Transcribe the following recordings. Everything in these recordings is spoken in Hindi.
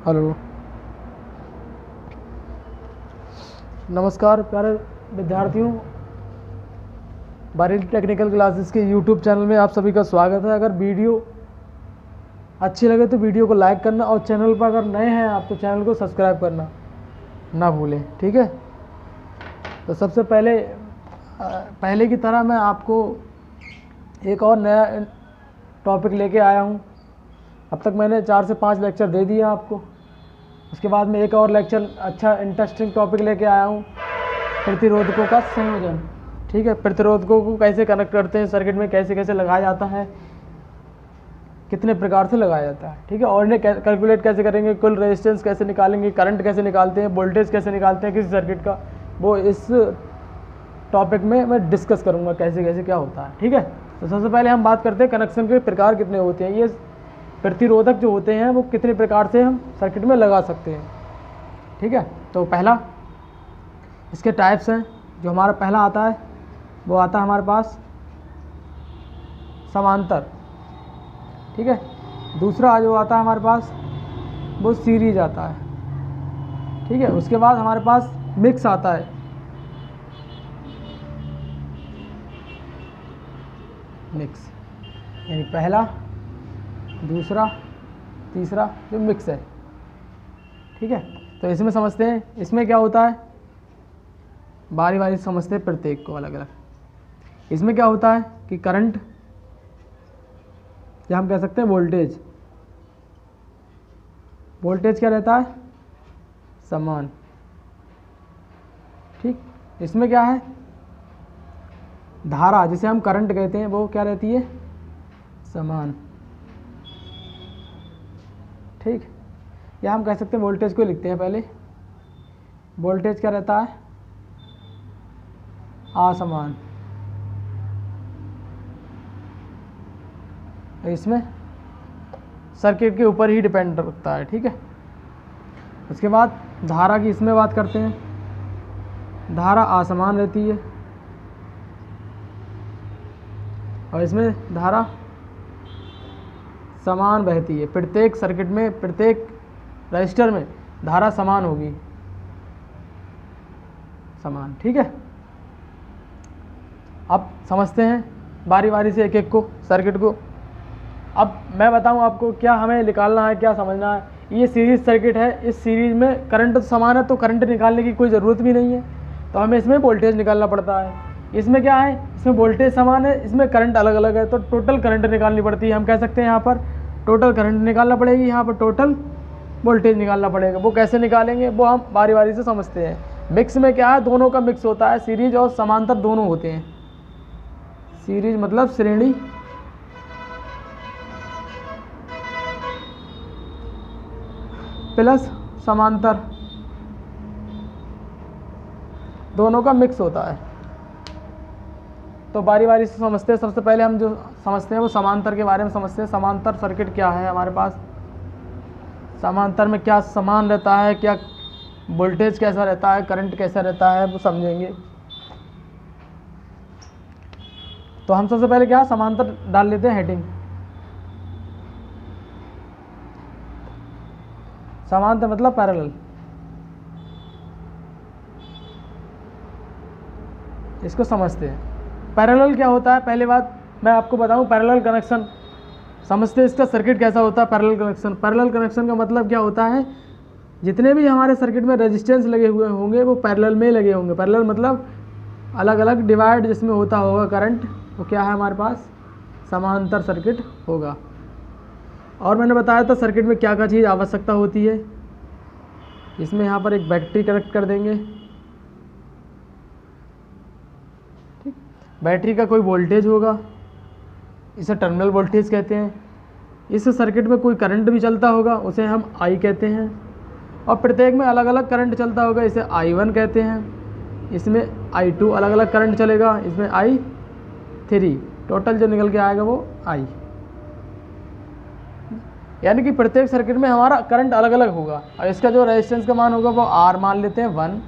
हेलो, नमस्कार प्यारे विद्यार्थियों। बारेली टेक्निकल क्लासेस के यूट्यूब चैनल में आप सभी का स्वागत है। अगर वीडियो अच्छी लगे तो वीडियो को लाइक करना और चैनल पर अगर नए हैं आप तो चैनल को सब्सक्राइब करना ना भूलें, ठीक है। तो सबसे पहले की तरह मैं आपको एक और नया टॉपिक लेके आया हूँ। अब तक मैंने 4 से 5 लेक्चर दे दिए आपको। उसके बाद में एक और लेक्चर अच्छा इंटरेस्टिंग टॉपिक लेके आया हूँ, प्रतिरोधकों का संयोजन, ठीक है। प्रतिरोधकों को कैसे कनेक्ट करते हैं सर्किट में, कैसे कैसे लगाया जाता है, कितने प्रकार से लगाया जाता है, ठीक है। और इन्हें कैलकुलेट कैसे करेंगे, कुल रेजिस्टेंस कैसे निकालेंगे, करंट कैसे निकालते हैं, वोल्टेज कैसे निकालते हैं किसी सर्किट का, वो इस टॉपिक में मैं डिस्कस करूँगा कैसे कैसे क्या होता है, ठीक है। तो सबसे पहले हम बात करते हैं कनेक्शन के प्रकार कितने होते हैं। ये प्रतिरोधक जो होते हैं वो कितने प्रकार से हम सर्किट में लगा सकते हैं, ठीक है। तो पहला इसके टाइप्स हैं। जो हमारा पहला आता है वो आता है हमारे पास समांतर, ठीक है। दूसरा जो आता है हमारे पास वो सीरीज आता है, ठीक है। उसके बाद हमारे पास मिक्स आता है, मिक्स यानी पहला, दूसरा, तीसरा जो मिक्स है, ठीक है। तो इसमें समझते हैं इसमें क्या होता है, बारी बारी समझते हैं प्रत्येक को अलग अलग। इसमें क्या होता है कि करंट या हम कह सकते हैं वोल्टेज, वोल्टेज क्या रहता है समान, ठीक। इसमें क्या है धारा, जिसे हम करंट कहते हैं, वो क्या रहती है समान, ठीक। या हम कह सकते हैं वोल्टेज को लिखते हैं पहले। वोल्टेज क्या रहता है असमान। इसमें सर्किट के ऊपर ही डिपेंड रखता है, ठीक है। उसके बाद धारा की इसमें बात करते हैं। धारा असमान रहती है और इसमें धारा समान बहती है। प्रत्येक सर्किट में, प्रत्येक रजिस्टर में धारा समान होगी, समान, ठीक है। अब समझते हैं बारी बारी से एक एक को सर्किट को। अब मैं बताऊं आपको क्या हमें निकालना है, क्या समझना है। ये सीरीज सर्किट है, इस सीरीज में करंट तो समान है तो करंट निकालने की कोई ज़रूरत भी नहीं है, तो हमें इसमें वोल्टेज निकालना पड़ता है। इसमें क्या है, इसमें वोल्टेज समान है, इसमें करंट अलग अलग है, तो टोटल करंट निकालनी पड़ती है। हम कह सकते हैं यहाँ पर टोटल करंट निकालना पड़ेगी, यहाँ पर टोटल वोल्टेज निकालना पड़ेगा। वो कैसे निकालेंगे वो हम बारी बारी से समझते हैं। मिक्स में क्या है, दोनों का मिक्स होता है, सीरीज और समांतर दोनों होते हैं। सीरीज मतलब श्रेणी, प्लस समांतर, दोनों का मिक्स होता है। तो बारी बारी से समझते हैं। सबसे पहले हम जो समझते हैं वो समांतर के बारे में समझते हैं। समांतर सर्किट क्या है हमारे पास, समांतर में क्या समान रहता है, क्या वोल्टेज कैसा रहता है, करंट कैसा रहता है, वो समझेंगे। तो हम सबसे पहले क्या समांतर डाल लेते हैं हेडिंग। समांतर मतलब पैरेलल। इसको समझते हैं पैरेलल क्या होता है। पहले बात मैं आपको बताऊं, पैरेलल कनेक्शन समझते हैं इसका सर्किट कैसा होता है। पैरेलल कनेक्शन, पैरेलल कनेक्शन का मतलब क्या होता है, जितने भी हमारे सर्किट में रेजिस्टेंस लगे हुए होंगे वो पैरेलल में लगे होंगे। पैरेलल मतलब अलग अलग डिवाइड जिसमें होता होगा करंट, तो क्या है हमारे पास समांतर सर्किट होगा। और मैंने बताया था सर्किट में क्या क्या चीज़ आवश्यकता होती है। इसमें यहाँ पर एक बैटरी कनेक्ट कर देंगे, ठीक। बैटरी का कोई वोल्टेज होगा, इसे टर्मिनल वोल्टेज कहते हैं। इस सर्किट में कोई करंट भी चलता होगा, उसे हम आई कहते हैं। और प्रत्येक में अलग अलग करंट चलता होगा, इसे I1 कहते हैं। इसमें I2 अलग अलग करंट चलेगा, इसमें I3, टोटल जो निकल के आएगा वो I। यानी कि प्रत्येक सर्किट में हमारा करंट अलग अलग होगा। और इसका जो रेजिस्टेंस का मान होगा वो R मान लेते हैं 1,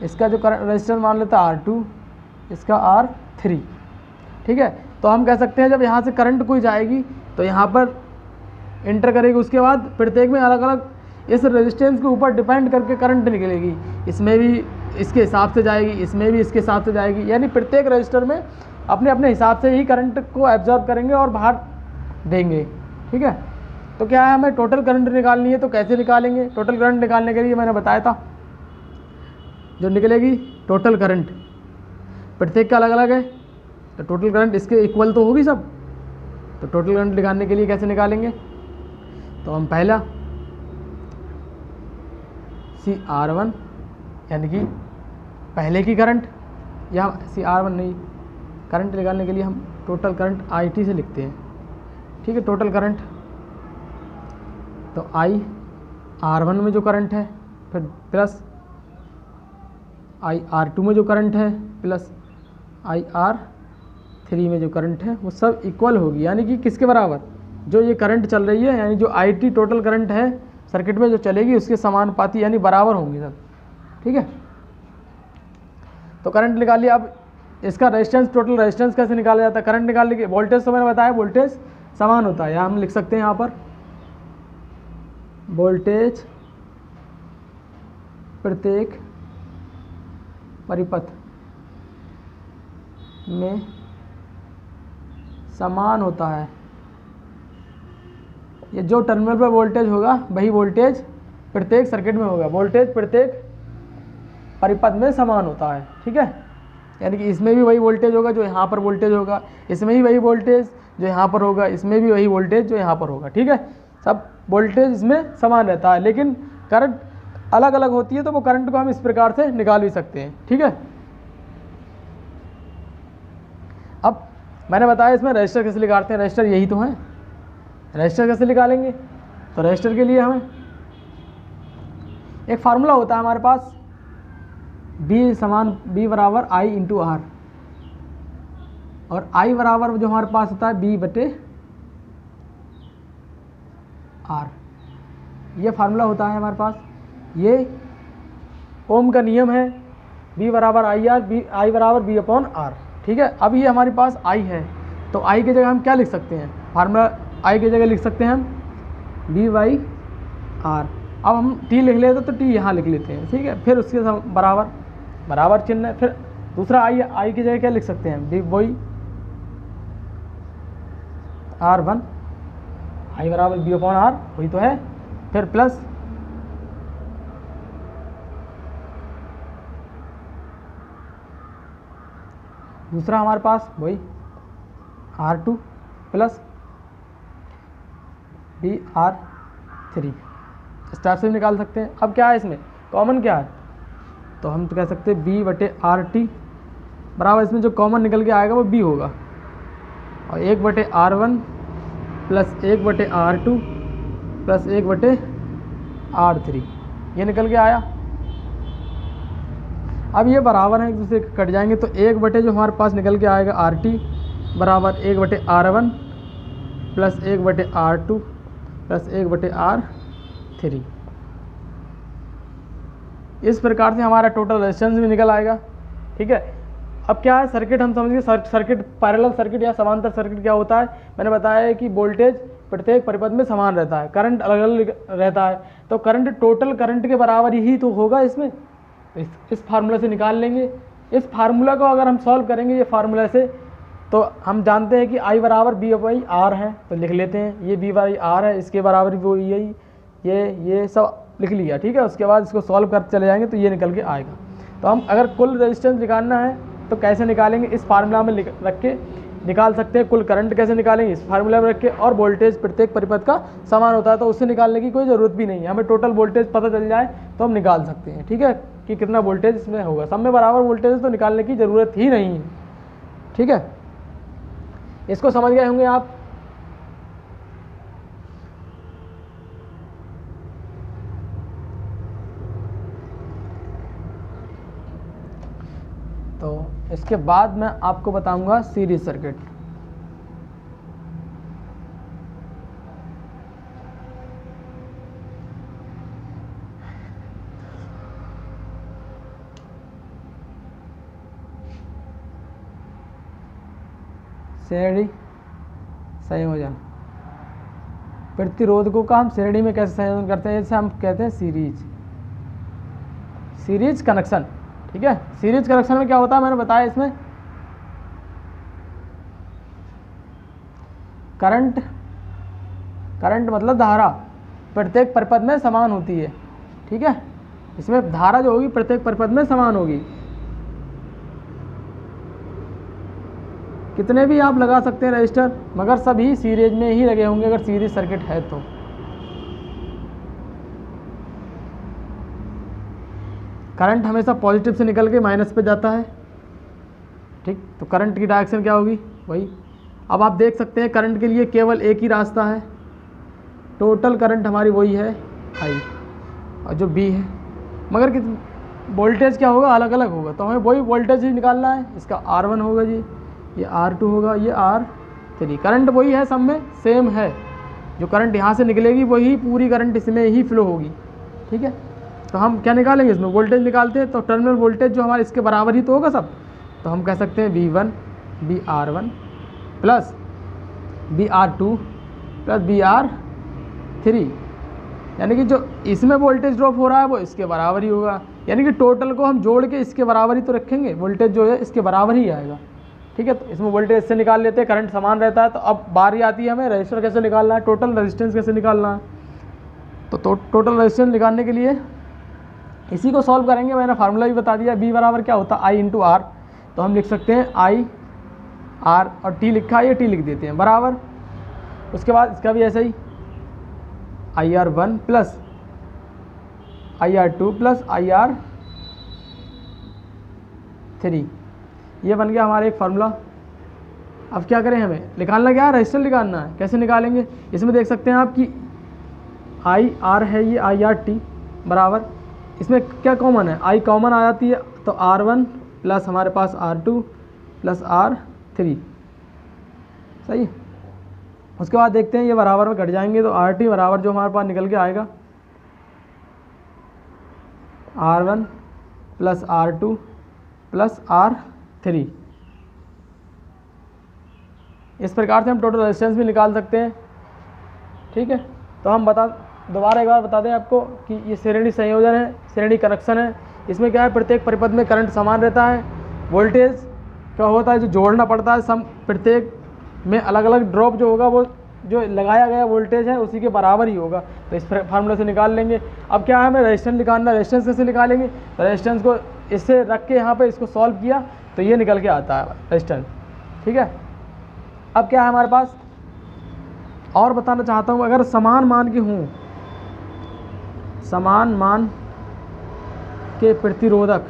इसका जो रेजिस्टेंस मान लेते हैं R2, इसका R3, ठीक है। तो हम कह सकते हैं जब यहाँ से करंट कोई जाएगी तो यहाँ पर इंटर करेगी, उसके बाद प्रत्येक में अलग अलग इस रेजिस्टेंस के ऊपर डिपेंड करके करंट निकलेगी। इसमें भी इसके हिसाब से जाएगी, इसमें भी इसके हिसाब से जाएगी, यानी प्रत्येक रजिस्टर में अपने अपने हिसाब से ही करंट को एब्जॉर्ब करेंगे और बाहर देंगे। ठीक है, तो क्या है, हमें टोटल करंट निकालनी है, तो कैसे निकालेंगे? टोटल करंट निकालने के लिए मैंने बताया था, जो निकलेगी टोटल करंट प्रत्येक का अलग अलग है, तो टोटल करंट इसके इक्वल तो होगी सब। तो टोटल करंट निकालने के लिए कैसे निकालेंगे? तो हम पहला CR1 यानी कि पहले की करंट, या CR1 नहीं, करंट निकालने के लिए हम टोटल करंट IT से लिखते हैं। ठीक है, टोटल करंट, तो IR1 में जो करंट है, फिर प्लस IR2 में जो करंट है, प्लस IR3 में जो करंट है, वो सब इक्वल होगी। यानी कि किसके बराबर? जो ये करंट चल रही है, यानी जो IT टोटल करंट है सर्किट में जो चलेगी, उसके समानुपाती यानी बराबर होंगी सब। ठीक है, तो करंट निकाल लिया। अब इसका रेजिस्टेंस, टोटल रेजिस्टेंस कैसे निकाला जाता है? करंट निकालने के वोल्टेज तो मैंने बताया, वोल्टेज समान होता है, या हम लिख सकते हैं यहाँ पर वोल्टेज प्रत्येक परिपथ में समान होता है। ये जो टर्मिनल पर वोल्टेज होगा वही वोल्टेज प्रत्येक सर्किट में होगा। वोल्टेज प्रत्येक परिपथ में समान होता है। ठीक है, यानी कि इसमें भी वही वोल्टेज होगा जो यहाँ पर वोल्टेज होगा, इसमें भी वही वोल्टेज जो यहाँ पर होगा, इसमें भी वही वोल्टेज जो यहाँ पर होगा। ठीक है, सब वोल्टेज इसमें समान रहता है, लेकिन करंट अलग अलग होती है, तो वो करंट को हम इस प्रकार से निकाल भी सकते हैं। ठीक है, अब मैंने बताया इसमें रजिस्टर कैसे निकालते हैं। रजिस्टर यही तो है, रजिस्टर कैसे निकालेंगे? तो रजिस्टर के लिए हमें एक फार्मूला होता है हमारे पास, B बराबर I इंटू R, और I बराबर जो हमारे पास होता है B बटे R। ये फार्मूला होता है हमारे पास, ये ओम का नियम है, B बराबर I बराबर B अपॉन R। ठीक है, अब ये हमारे पास I है, तो I की जगह हम क्या लिख सकते हैं? फार्मूला I की जगह लिख सकते हैं हम B बाई R। अब हम T लिख लेते तो T यहाँ लिख लेते हैं। ठीक है, फिर उसके बराबर चिन्ह है। फिर दूसरा I की जगह क्या लिख सकते हैं? B वही R1, I बराबर B अपॉन R, वही तो है। फिर प्लस दूसरा हमारे पास वही R2 प्लस BR3, इस टाइप से भी निकाल सकते हैं। अब क्या है इसमें कॉमन क्या है? तो हम तो कह सकते हैं B बटे RT बराबर, इसमें जो कॉमन निकल के आएगा वो B होगा, और 1 बटे R1 प्लस 1 बटे R2 प्लस 1 बटे R3, ये निकल के आया। अब ये बराबर है, एक दूसरे कट जाएंगे, तो 1 बटे जो हमारे पास निकल के आएगा RT बराबर 1 बटे R1 प्लस 1 बटे R2 प्लस 1 बटे R3। इस प्रकार से हमारा टोटल रेजिस्टेंस भी निकल आएगा। ठीक है, अब क्या है सर्किट, हम समझिए सर्किट पैरेलल सर्किट या समांतर सर्किट क्या होता है? मैंने बताया है कि वोल्टेज प्रत्येक परिपथ में समान रहता है, करंट अलग अलग रहता है, तो करंट टोटल करंट के बराबर ही तो होगा इसमें। इस फार्मूला से निकाल लेंगे। इस फार्मूला को अगर हम सॉल्व करेंगे ये फार्मूला से, तो हम जानते हैं कि I बराबर B बाई R है, तो लिख लेते हैं ये B बाई R है, इसके बराबर वो यही ये सब लिख लिया। ठीक है, उसके बाद इसको सॉल्व करते चले जाएंगे तो ये निकल के आएगा। तो हम अगर कुल रेजिस्टेंस निकालना है तो कैसे निकालेंगे? इस फार्मूला में रख के निकाल सकते हैं। कुल करंट कैसे निकालेंगे? इस फार्मूला में रख के। और वोल्टेज प्रत्येक परिपथ का समान होता है, तो उससे निकालने की कोई ज़रूरत भी नहीं है, हमें टोटल वोल्टेज पता चल जाए तो हम निकाल सकते हैं। ठीक है, कि कितना वोल्टेज इसमें होगा, सब में बराबर वोल्टेज है तो निकालने की ज़रूरत ही नहीं है। ठीक है, इसको समझ गए होंगे आप। तो इसके बाद मैं आपको बताऊंगा सीरीज सर्किट। श्रेणी संयोजन। प्रतिरोधकों का हम श्रेणी में कैसे संयोजन करते हैं, जैसे हम कहते हैं सीरीज कनेक्शन। ठीक है, सीरीज कनेक्शन में क्या होता है मैंने बताया, इसमें करंट मतलब धारा प्रत्येक परिपथ में समान होती है। ठीक है, इसमें धारा जो होगी प्रत्येक परिपथ में समान होगी। कितने भी आप लगा सकते हैं रजिस्टर, मगर सभी सीरीज में ही लगे होंगे अगर सीरीज सर्किट है तो। करंट हमेशा पॉजिटिव से निकल के माइनस पे जाता है। ठीक, तो करंट की डायरेक्शन क्या होगी, वही। अब आप देख सकते हैं करंट के लिए केवल एक ही रास्ता है, टोटल करंट हमारी वही है आई, और जो बी है, मगर वोल्टेज क्या होगा, अलग अलग होगा, तो हमें वही वोल्टेज ही निकालना है। इसका R1 होगा जी, ये R2 होगा, ये R3। करंट वही है, सब में सेम है। जो करंट यहाँ से निकलेगी वही पूरी करंट इसमें ही फ्लो होगी। ठीक है, तो हम क्या निकालेंगे, इसमें वोल्टेज निकालते हैं, तो टर्मिनल वोल्टेज जो हमारे इसके बराबर ही तो होगा सब। तो हम कह सकते हैं V1 VR1 plus VR2 plus VR3, यानी कि जो इसमें वोल्टेज ड्रॉप हो रहा है वो इसके बराबर ही होगा। यानी कि टोटल को हम जोड़ के इसके बराबर ही तो रखेंगे, वोल्टेज जो है इसके बराबर ही आएगा। ठीक है, तो इसमें वोल्टेज इससे निकाल लेते हैं, करंट समान रहता है। तो अब बारी आती है हमें रजिस्टर कैसे निकालना है, टोटल रेजिस्टेंस कैसे निकालना है। तो टोटल रेजिस्टेंस निकालने के लिए इसी को सॉल्व करेंगे। मैंने फार्मूला भी बता दिया, B बराबर क्या होता है I इंटू R। तो हम लिख सकते हैं I R और T लिखा है, ये T लिख देते हैं बराबर। उसके बाद इसका भी ऐसा ही IR1 plus IR2 plus IR3, ये बन गया हमारा एक फार्मूला। अब क्या करें, हमें निकालना क्या है, रजिस्टर निकालना है। कैसे निकालेंगे, इसमें देख सकते हैं आप कि IR है, ये IRT बराबर, इसमें क्या कॉमन है, I कॉमन आ जाती है, तो R1 प्लस हमारे पास R2 प्लस R3, सही। उसके बाद देखते हैं ये बराबर में कट जाएंगे, तो RT बराबर जो हमारे पास निकल के आएगा R1 plus R2 plus R3। इस प्रकार से हम टोटल रेजिस्टेंस भी निकाल सकते हैं। ठीक है, तो हम दोबारा एक बार बता दें आपको कि ये श्रेणी संयोजन है, श्रेणी कनेक्शन है। इसमें क्या है, प्रत्येक परिपथ में करंट समान रहता है, वोल्टेज क्या होता है जो जोड़ना पड़ता है, सम प्रत्येक में अलग अलग ड्रॉप जो होगा वो जो लगाया गया वोल्टेज है उसी के बराबर ही होगा। तो इस फार्मूला से निकाल लेंगे। अब क्या है, हमें रेजिस्टेंस निकालना, रेजिस्टेंस कैसे निकालेंगे, रेजिस्टेंस को इससे रख के यहाँ पे इसको सॉल्व किया तो ये निकल के आता है रेजिस्टेंस। ठीक है, अब क्या है हमारे पास, और बताना चाहता हूँ, अगर समान मान के हों, समान मान के प्रतिरोधक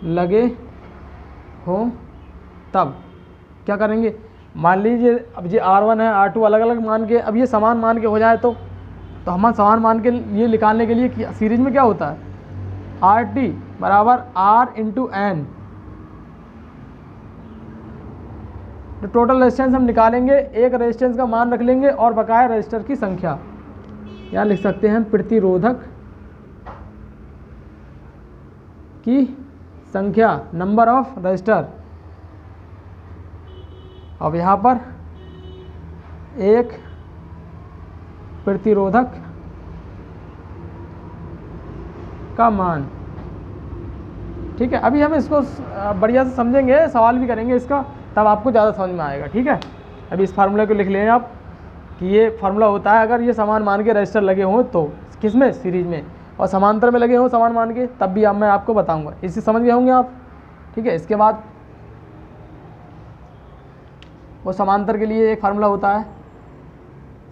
लगे हों तब क्या करेंगे। मान लीजिए अब ये R1 है, R2 अलग अलग मान के, अब ये समान मान के हो जाए तो हम समान मान के ये निकालने के लिए सीरीज में क्या होता है, RT बराबर R इंटू N। तो टोटल रेजिस्टेंस हम निकालेंगे, एक रेजिस्टेंस का मान रख लेंगे और बकाया रजिस्टर की संख्या, या लिख सकते हैं प्रतिरोधक की संख्या, नंबर ऑफ रजिस्टर। अब यहाँ पर एक प्रतिरोधक का मान। ठीक है, अभी हम इसको बढ़िया से समझेंगे, सवाल भी करेंगे इसका, तब आपको ज़्यादा समझ में आएगा। ठीक है, अभी इस फार्मूले को लिख लें आप कि ये फार्मूला होता है अगर ये समान मान के रजिस्टर लगे हों तो, किसमें, सीरीज में, और समांतर में लगे हों समान मान के, तब भी मैं आपको बताऊंगा। इसे समझ गए होंगे आप। ठीक है, इसके बाद वो समांतर के लिए एक फार्मूला होता है,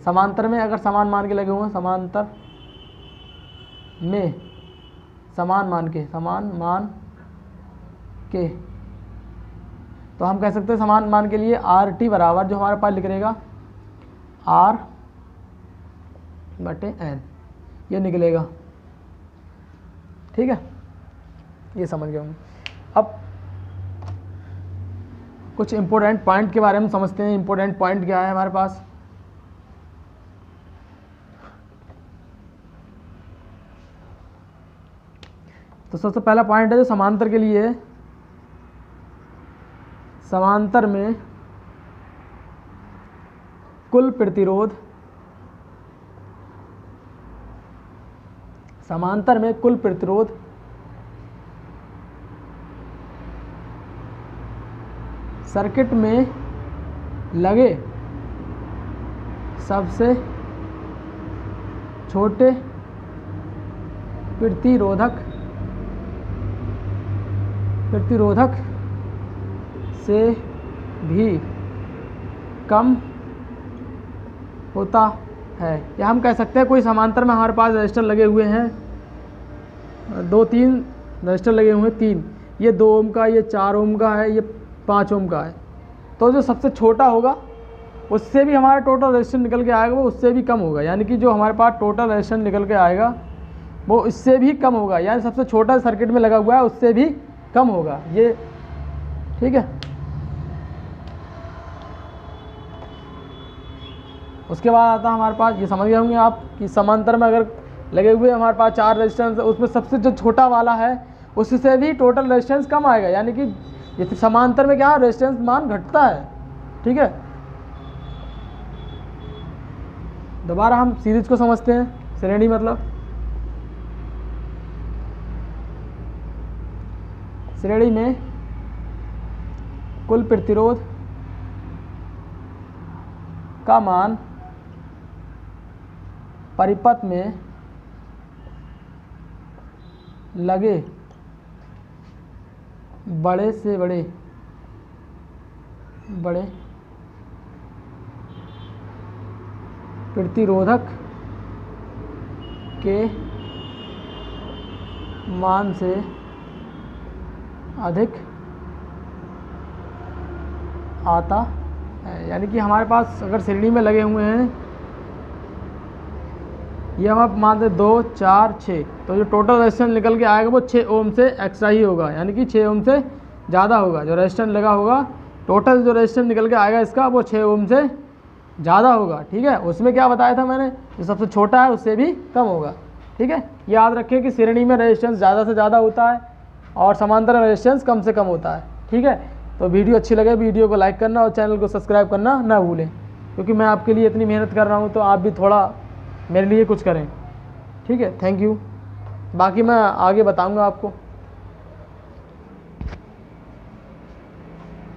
समांतर में अगर समान मान के लगे हों, समांतर में समान मान के, तो हम कह सकते हैं समान मान के लिए RT बराबर जो हमारे पास लिख रहेगा R/N, ये निकलेगा। ठीक है, ये समझ गए होंगे। अब कुछ इंपॉर्टेंट पॉइंट के बारे में समझते हैं। इंपॉर्टेंट पॉइंट क्या है हमारे पास, तो सबसे पहला पॉइंट है जो समांतर के लिए है, समांतर में कुल प्रतिरोध, समांतर में कुल प्रतिरोध सर्किट में लगे सबसे छोटे प्रतिरोधक से भी कम होता है। या हम कह सकते हैं कोई समांतर में हमारे पास रजिस्टर लगे हुए हैं, 2-3 रजिस्टर लगे हुए हैं, 3, ये 2 ओम का, ये 4 ओम का है, ये 5 ओम का है। तो जो सबसे छोटा होगा उससे भी हमारा टोटल रेजिस्टेंस निकल के आएगा, वो उससे भी कम होगा। यानी कि जो हमारे पास टोटल रेजिस्टेंस निकल के आएगा वो इससे भी कम होगा, यानी सबसे छोटा सर्किट में लगा हुआ है उससे भी कम होगा ये, ठीक है। उसके बाद आता है हमारे पास, ये समझ गए होंगे आप कि समांतर में अगर लगे हुए हमारे पास 4 रेजिस्टेंस, उसमें सबसे जो छोटा वाला है उससे भी टोटल रेजिस्टेंस कम आएगा। यानी कि ये समांतर में क्या रेजिस्टेंस मान घटता है, ठीक है। दोबारा हम सीरीज को समझते हैं। श्रेणी मतलब श्रेणी में कुल प्रतिरोध का मान परिपथ में लगे बड़े से बड़े प्रतिरोधक के मान से अधिक आता है। यानी कि हमारे पास अगर श्रेणी में लगे हुए हैं, ये हम आप मान दें 2, 4, 6, तो जो टोटल रेजिस्टेंस निकल के आएगा वो 6 ओम से एक्स्ट्रा ही होगा, यानी कि 6 ओम से ज़्यादा होगा। जो रेजिस्टेंस लगा होगा, टोटल जो रेजिस्टेंस निकल के आएगा इसका, वो 6 ओम से ज़्यादा होगा, ठीक है। उसमें क्या बताया था मैंने, जो सबसे छोटा है उससे भी कम होगा, ठीक है। याद रखें कि श्रेणी में रेजिस्टेंस ज़्यादा से ज़्यादा होता है और समांतर में रेजिस्टेंस कम से कम होता है, ठीक है। तो वीडियो अच्छी लगे वीडियो को लाइक करना और चैनल को सब्सक्राइब करना ना भूलें, क्योंकि मैं आपके लिए इतनी मेहनत कर रहा हूँ तो आप भी थोड़ा मेरे लिए कुछ करें, ठीक है। Thank you. बाकी मैं आगे बताऊँगा आपको।